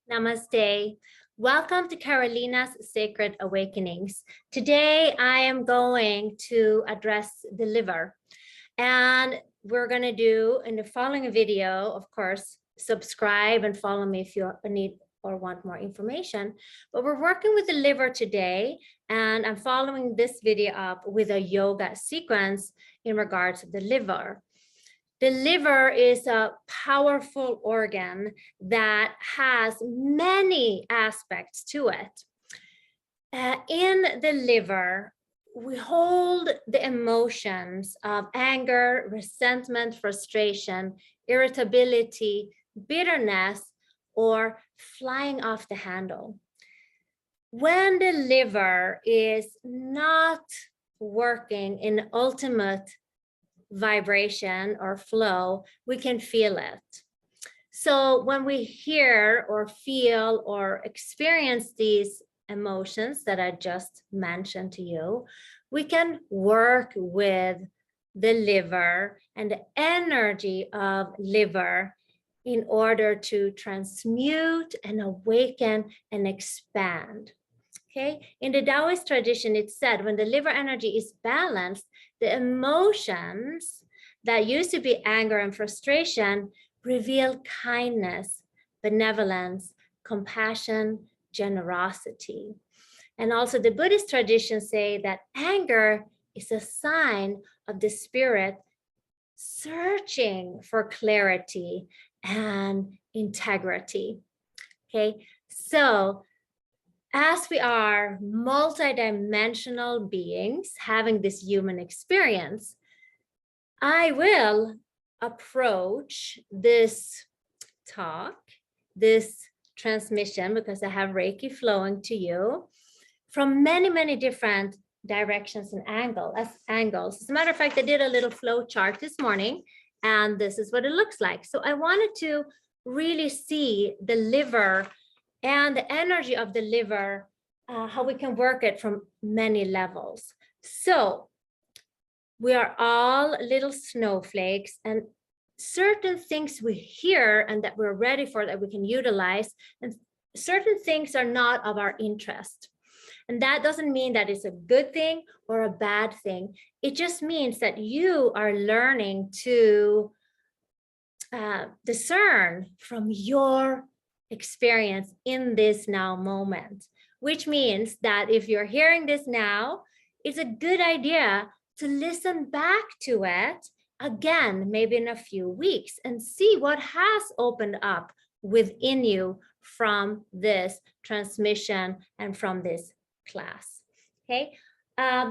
Namaste. Welcome to Carolina's Sacred Awakenings. Today, I am going to address the liver. And we're going to do in the following video, of course, subscribe and follow me if you need or want more information. But we're working with the liver today, and I'm following this video up with a yoga sequence in regards to the liver. The liver is a powerful organ that has many aspects to it. In the liver, we hold the emotions of anger, resentment, frustration, irritability, bitterness, or flying off the handle. When the liver is not working in ultimate vibration or flow, we can feel it. So when we hear or feel or experience these emotions that I just mentioned to you, we can work with the liver and the energy of liver in order to transmute and awaken and expand. Okay, in the Taoist tradition, it's said when the liver energy is balanced, the emotions that used to be anger and frustration reveal kindness, benevolence, compassion, generosity. And also the Buddhist traditions say that anger is a sign of the spirit searching for clarity and integrity. Okay, so as we are multidimensional beings having this human experience, I will approach this talk, this transmission, because I have Reiki flowing to you from many, many different directions and angles. As a matter of fact, I did a little flow chart this morning, and this is what it looks like. So I wanted to really see the liver and the energy of the liver, how we can work it from many levels. So we are all little snowflakes, and certain things we hear and that we're ready for that we can utilize, and certain things are not of our interest. And that doesn't mean that it's a good thing or a bad thing. It just means that you are learning to discern from your experience in this now moment, which means that if you're hearing this now, it's a good idea to listen back to it again, maybe in a few weeks, and see what has opened up within you from this transmission and from this class. Okay,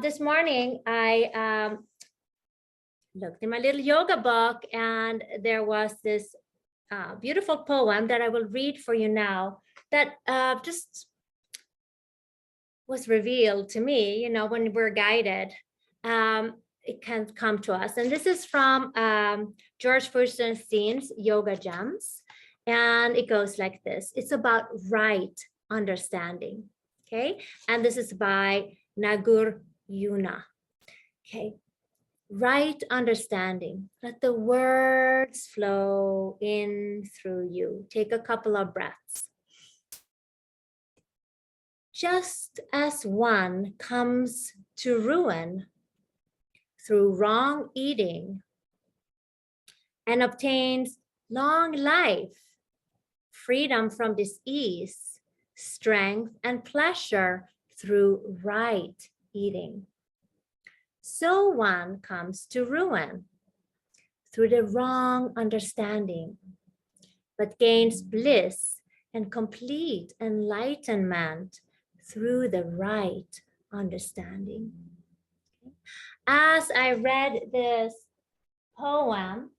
this morning I looked in my little yoga book, and there was this beautiful poem that I will read for you now that just was revealed to me, you know, when we're guided, it can come to us. And this is from George Furstenstein's Yoga Gems. And it goes like this. It's about right understanding. Okay. And this is by Nagur Yuna. Okay. Right understanding. Let the words flow in through you. Take a couple of breaths. Just as one comes to ruin through wrong eating and obtains long life, freedom from disease, strength and pleasure through right eating, so one comes to ruin through the wrong understanding, but gains bliss and complete enlightenment through the right understanding. As I read this poem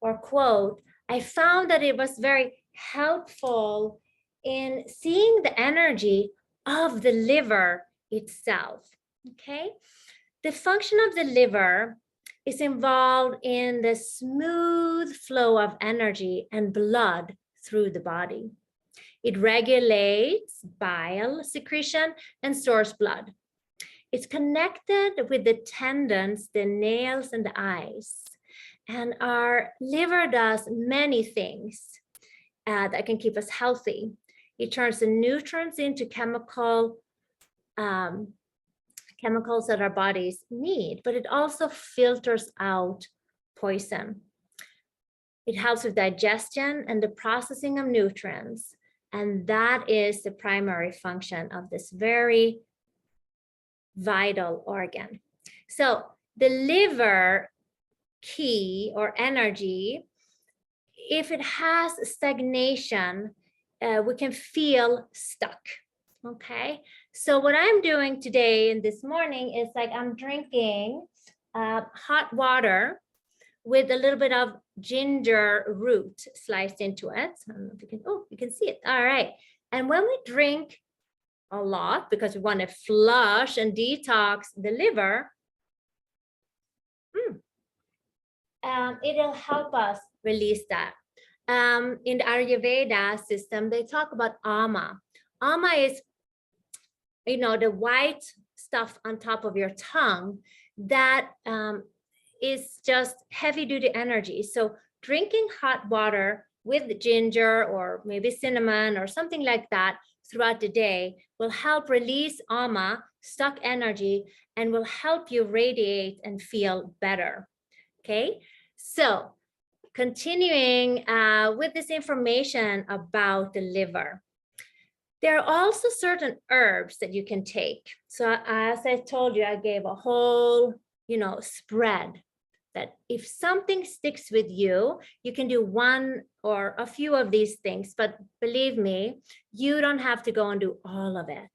or quote, I found that it was very helpful in seeing the energy of the liver itself. Okay. The function of the liver is involved in the smooth flow of energy and blood through the body. It regulates bile secretion and stores blood. It's connected with the tendons, the nails, and the eyes. And our liver does many things that can keep us healthy. It turns the nutrients into chemicals that our bodies need, but it also filters out poison. It helps with digestion and the processing of nutrients. And that is the primary function of this very vital organ. So the liver key or energy, if it has stagnation, we can feel stuck. Okay, so what I'm doing today and this morning is like I'm drinking hot water with a little bit of ginger root sliced into it. I don't know if you can, oh, you can see it. All right. And when we drink a lot, because we want to flush and detox the liver, it'll help us release that. In the Ayurveda system, they talk about ama. Ama is, you know, the white stuff on top of your tongue that is just heavy duty energy. So drinking hot water with ginger or maybe cinnamon or something like that throughout the day will help release ama, stuck energy, and will help you radiate and feel better. Okay, so continuing with this information about the liver. There are also certain herbs that you can take. So as I told you, I gave a whole, you know, spread that if something sticks with you, you can do one or a few of these things. But believe me, you don't have to go and do all of it.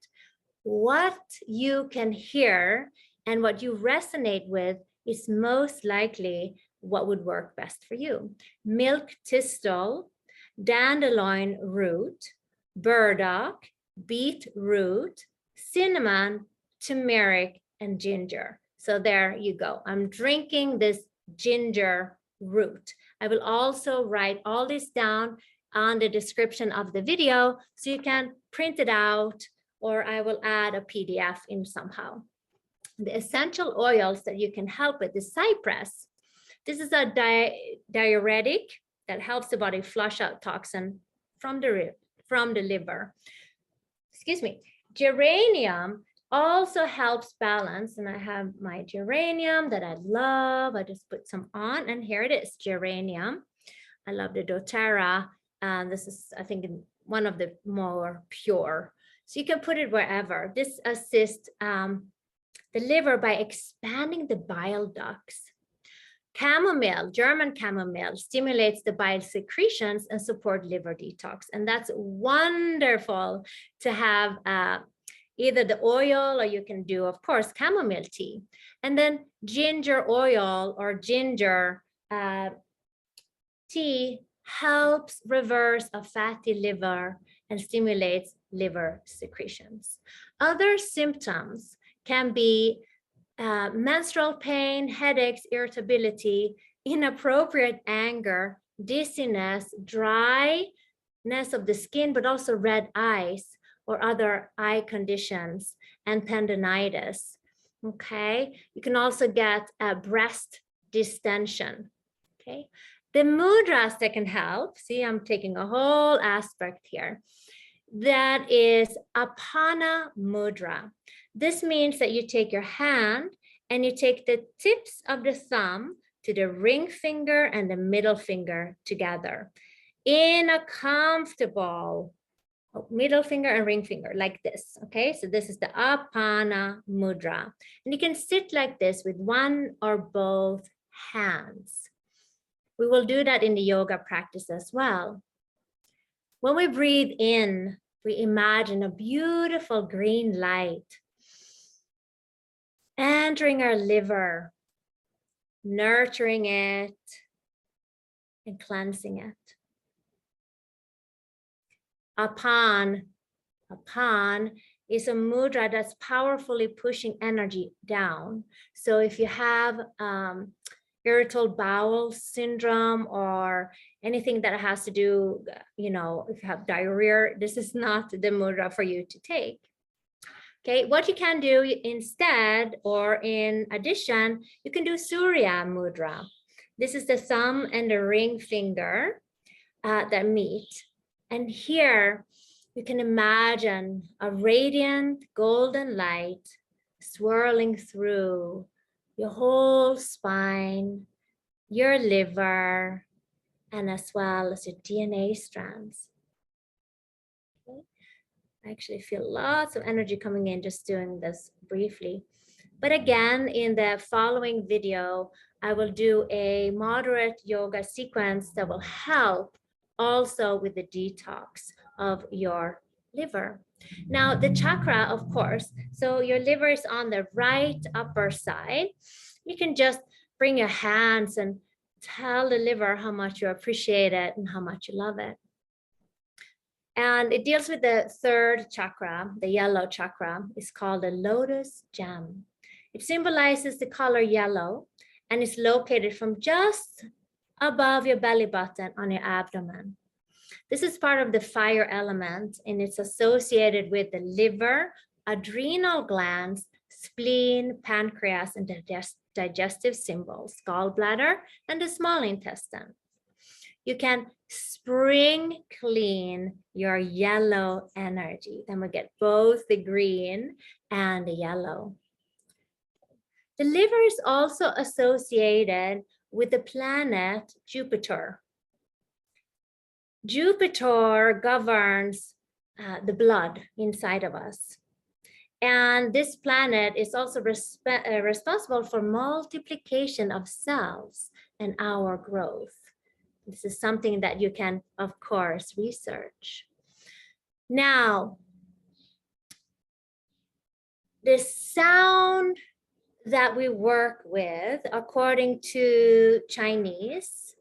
What you can hear and what you resonate with is most likely what would work best for you. Milk thistle, dandelion root, burdock, beetroot, cinnamon, turmeric, and ginger. So there you go. I'm drinking this ginger root. I will also write all this down on the description of the video so you can print it out, or I will add a PDF in somehow. The essential oils that you can help with is cypress. This is a diuretic that helps the body flush out toxin from the liver. Excuse me. Geranium also helps balance, and I have my geranium that I love. I just put some on, and here it is, geranium. I love the doTERRA, and this is, I think, one of the more pure. So you can put it wherever. This assists the liver by expanding the bile ducts. Chamomile, German chamomile, stimulates the bile secretions and support liver detox. And that's wonderful to have either the oil, or you can do, of course, chamomile tea. And then ginger oil or ginger tea helps reverse a fatty liver and stimulates liver secretions. Other symptoms can be menstrual pain, headaches, irritability, inappropriate anger, dizziness, dryness of the skin, but also red eyes or other eye conditions, and tendinitis. Okay, you can also get breast distension. Okay, the mudras that can help, see, I'm taking a whole aspect here. That is apana mudra. This means that you take your hand and you take the tips of the thumb to the ring finger and the middle finger together in a comfortable middle finger and ring finger like this. Okay, so this is the apana mudra. And you can sit like this with one or both hands. We will do that in the yoga practice as well. When we breathe in, we imagine a beautiful green light entering our liver, nurturing it and cleansing it. Apan is a mudra that's powerfully pushing energy down. So if you have irritable bowel syndrome or anything that has to do, you know, if you have diarrhea, this is not the mudra for you to take. Okay, what you can do instead, or in addition, you can do Surya mudra. This is the thumb and the ring finger that meet. And here You can imagine a radiant golden light swirling through your whole spine, your liver, and as well as your DNA strands. Okay. I actually feel lots of energy coming in just doing this briefly. But again, in the following video, I will do a moderate yoga sequence that will help also with the detox of your liver. Now, the chakra, of course, so your liver is on the right upper side. You can just bring your hands and tell the liver how much you appreciate it and how much you love it. And it deals with the third chakra, the yellow chakra. It's called the lotus gem. It symbolizes the color yellow and is located from just above your belly button on your abdomen. This is part of the fire element, and it's associated with the liver, adrenal glands, spleen, pancreas, and digestive symbols, gallbladder, and the small intestine. You can spring clean your yellow energy. Then we get both the green and the yellow. The liver is also associated with the planet Jupiter. Jupiter governs the blood inside of us. And this planet is also responsible for multiplication of cells and our growth. This is something that you can, of course, research. Now, the sound that we work with, according to Chinese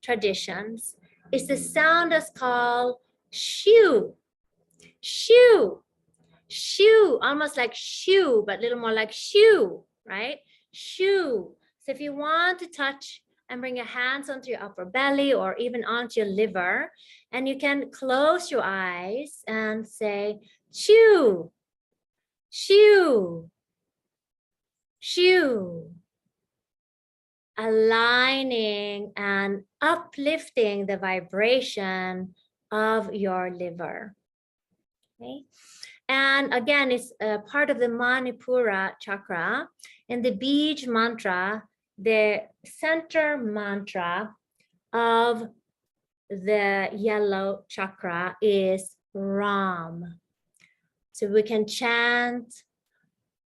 traditions, is the sound that's called shu. Shu. Shu, almost like shoe, but a little more like shoe, right? Shu. So if you want to touch and bring your hands onto your upper belly or even onto your liver, and you can close your eyes and say, chew, chew, chew. Aligning and uplifting the vibration of your liver. Okay. And again, it's part of the Manipura chakra. And the Bij mantra, the center mantra of the yellow chakra is Ram. So we can chant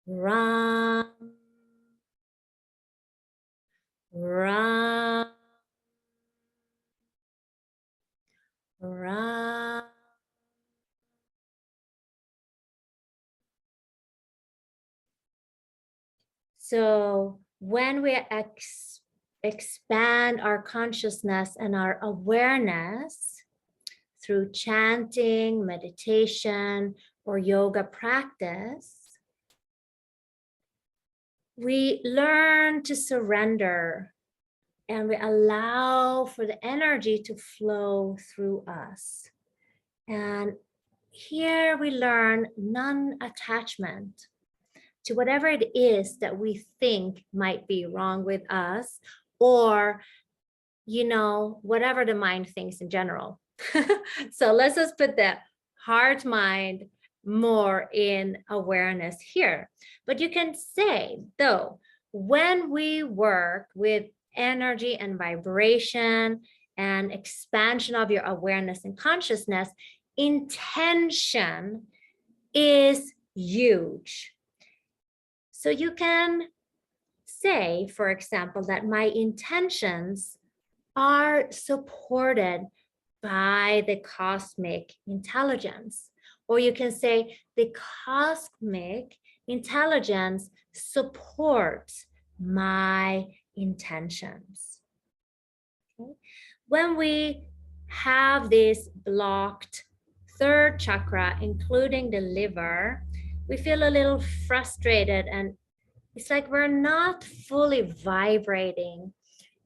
Ram, Ram, Ram. So when we expand our consciousness and our awareness through chanting, meditation, or yoga practice, we learn to surrender and we allow for the energy to flow through us. And here we learn non-attachment to whatever it is that we think might be wrong with us, or, you know, whatever the mind thinks in general. So let's just put the heart mind more in awareness here. But you can say, though, when we work with energy and vibration and expansion of your awareness and consciousness, intention is huge. So you can say, for example, that my intentions are supported by the cosmic intelligence. Or you can say the cosmic intelligence supports my intentions. Okay. When we have this blocked third chakra, including the liver, we feel a little frustrated, and it's like we're not fully vibrating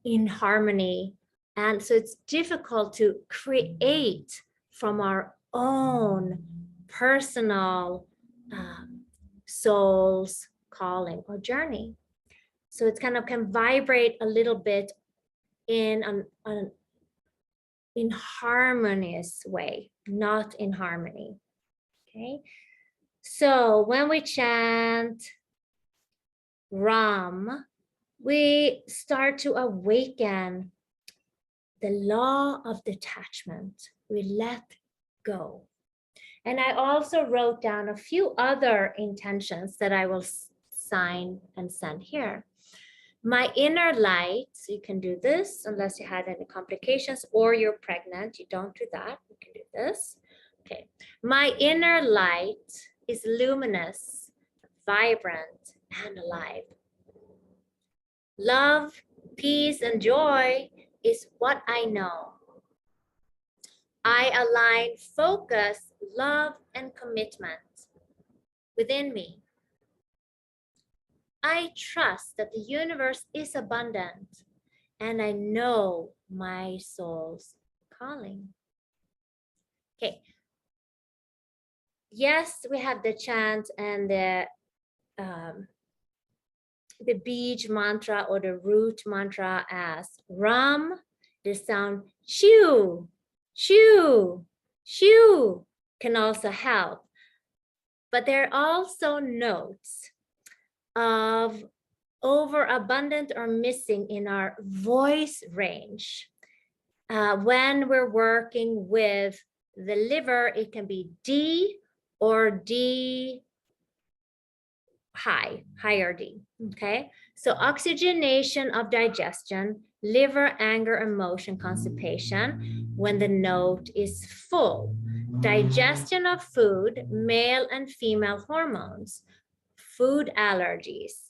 in harmony. And so it's difficult to create from our own personal soul's calling or journey. So it's kind of can vibrate a little bit in in harmonious way, not in harmony. Okay, so when we chant Ram, we start to awaken the law of detachment. We let go. And I also wrote down a few other intentions that I will sign and send here. My inner light, so you can do this unless you had any complications or you're pregnant, you don't do that, you can do this. Okay, my inner light is luminous, vibrant, and alive. Love, peace, and joy is what I know. I align focus, love, and commitment within me. I trust that the universe is abundant, and I know my soul's calling. Okay. Yes, we have the chant and the beach mantra or the root mantra as Ram. The sound shoo, shoo, shoo can also help. But there are also notes of overabundant or missing in our voice range. When we're working with the liver, it can be D or D higher D, okay? So oxygenation of digestion, liver, anger, emotion, constipation, when the note is full. Digestion of food, male and female hormones, food allergies,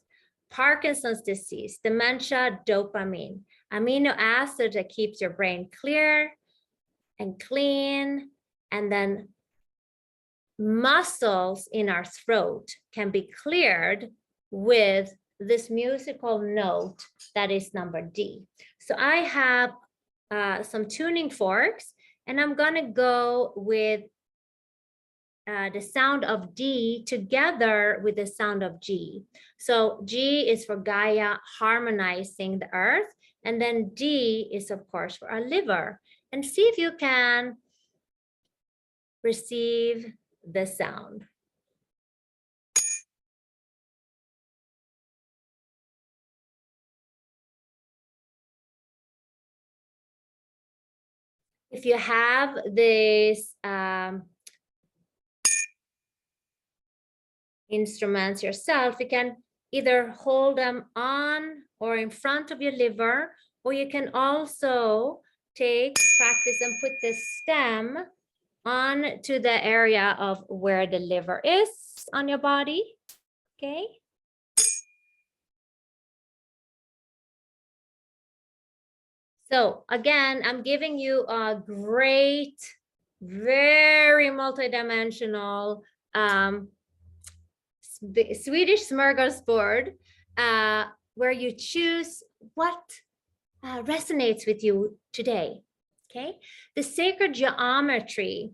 Parkinson's disease, dementia, dopamine, amino acid that keeps your brain clear and clean, and then muscles in our throat can be cleared with this musical note that is number D. So I have some tuning forks, and I'm gonna go with the sound of D together with the sound of G. So G is for Gaia harmonizing the earth, and then D is of course for our liver. And see if you can receive the sound. If you have this instruments yourself, you can either hold them on or in front of your liver, or you can also practice and put the stem on to the area of where the liver is on your body, okay? So again, I'm giving you a great, very multidimensional Swedish smorgasbord where you choose what resonates with you today, okay? The sacred geometry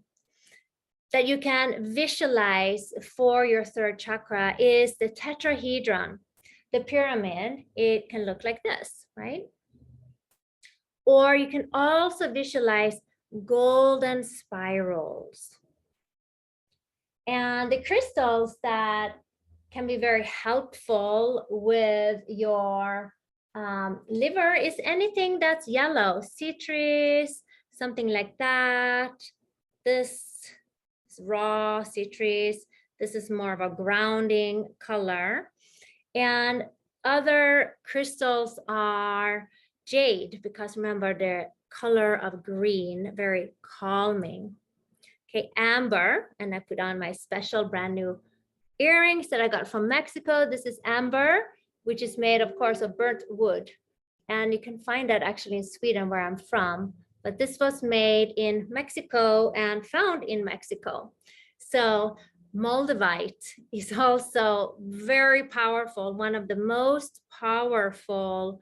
that you can visualize for your third chakra is the tetrahedron. The pyramid, it can look like this, right? Or you can also visualize golden spirals. And the crystals that can be very helpful with your liver is anything that's yellow, citrus, something like that. This is raw citrus. This is more of a grounding color. And other crystals are jade, because remember the color of green, very calming. Okay, amber, and I put on my special brand new earrings that I got from Mexico. This is amber, which is made, of course, of burnt wood. And you can find that actually in Sweden, where I'm from. But this was made in Mexico and found in Mexico. So moldavite is also very powerful, one of the most powerful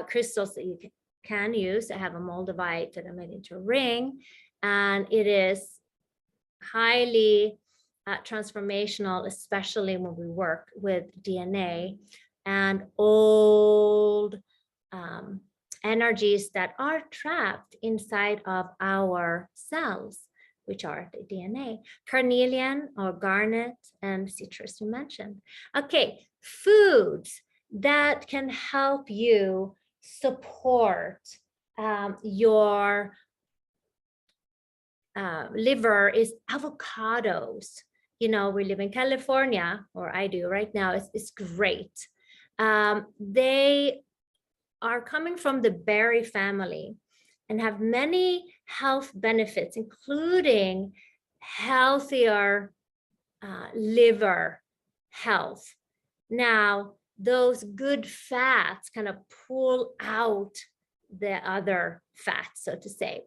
crystals that you can use. I have a moldavite that I made into a ring, and it is highly transformational, especially when we work with DNA and old energies that are trapped inside of our cells, which are the DNA, carnelian or garnet, and citrus you mentioned. Okay, foods that can help you support your liver is avocados. You know, we live in California, or I do right now. It's great. They are coming from the berry family and have many health benefits, including healthier liver health. Now, those good fats kind of pull out the other fats, so to say.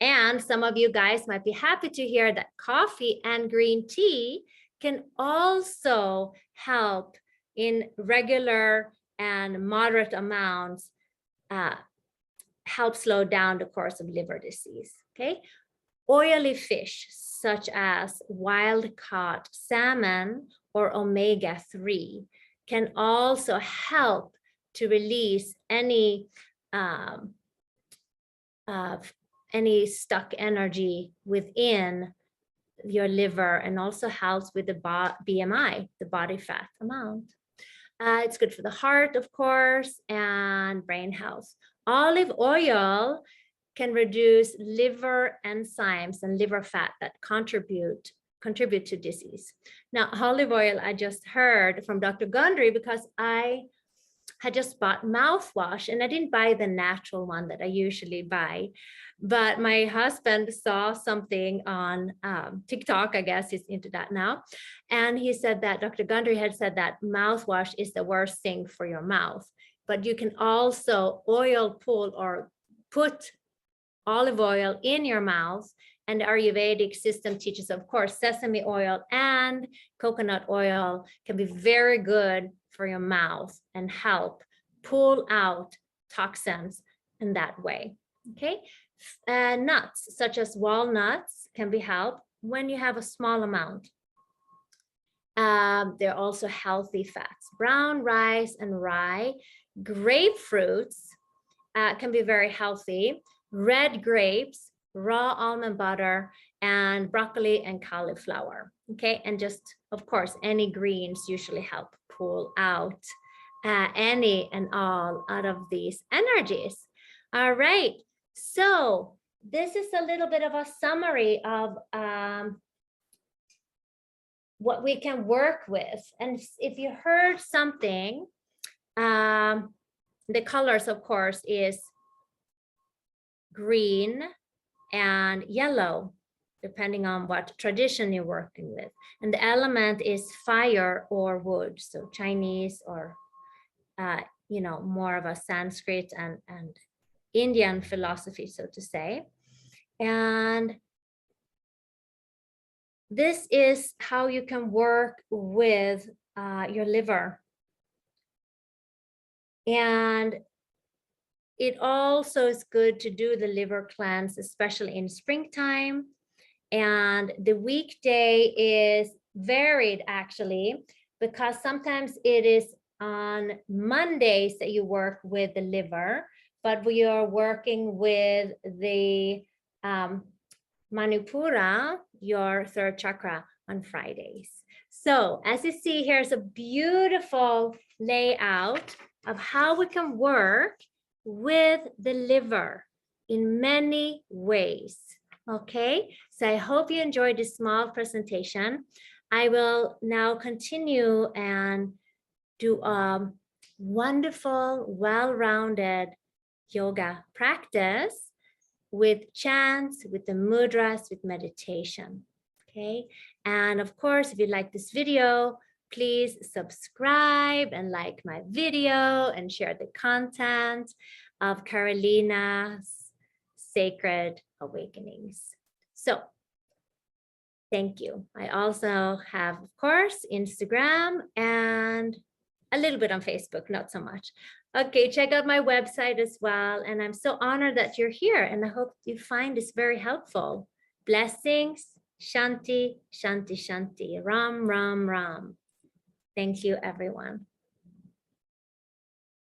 And some of you guys might be happy to hear that coffee and green tea can also help in regular and moderate amounts, help slow down the course of liver disease. Okay, oily fish such as wild-caught salmon or omega-3 can also help to release any stuck energy within your liver, and also helps with the BMI, the body fat amount. It's good for the heart, of course, and brain health. Olive oil can reduce liver enzymes and liver fat that contribute to disease. Now, olive oil, I just heard from Dr. Gundry, because I had just bought mouthwash, and I didn't buy the natural one that I usually buy, but my husband saw something on TikTok, I guess he's into that now, and he said that Dr. Gundry had said that mouthwash is the worst thing for your mouth, but you can also oil pull or put olive oil in your mouth. And the Ayurvedic system teaches, of course, sesame oil and coconut oil can be very good for your mouth and help pull out toxins in that way. Okay, nuts such as walnuts can be helped when you have a small amount. They're also healthy fats. Brown rice and rye, grapefruits can be very healthy. Red grapes, raw almond butter, and broccoli and cauliflower. Okay, and just, of course, any greens usually help pull out any and all out of these energies. All right, so this is a little bit of a summary of what we can work with. And if you heard something, the colors, of course, is green and yellow, depending on what tradition you're working with. And the element is fire or wood, so Chinese or, you know, more of a Sanskrit and Indian philosophy, so to say. And this is how you can work with your liver. And it also is good to do the liver cleanse, especially in springtime. And the weekday is varied, actually, because sometimes it is on Mondays that you work with the liver, but we are working with the Manipura, your third chakra, on Fridays. So as you see, here's a beautiful layout of how we can work with the liver in many ways. Okay, so I hope you enjoyed this small presentation. I will now continue and do a wonderful, well-rounded yoga practice with chants, with the mudras, with meditation. Okay, and of course, if you like this video, please subscribe and like my video and share the content of Carolina's Sacred Awakenings. So thank you. I also have, of course, Instagram and a little bit on Facebook, not so much. Okay, check out my website as well. And I'm so honored that you're here, and I hope you find this very helpful. Blessings, Shanti, Shanti, Shanti, Ram, Ram, Ram. Thank you, everyone.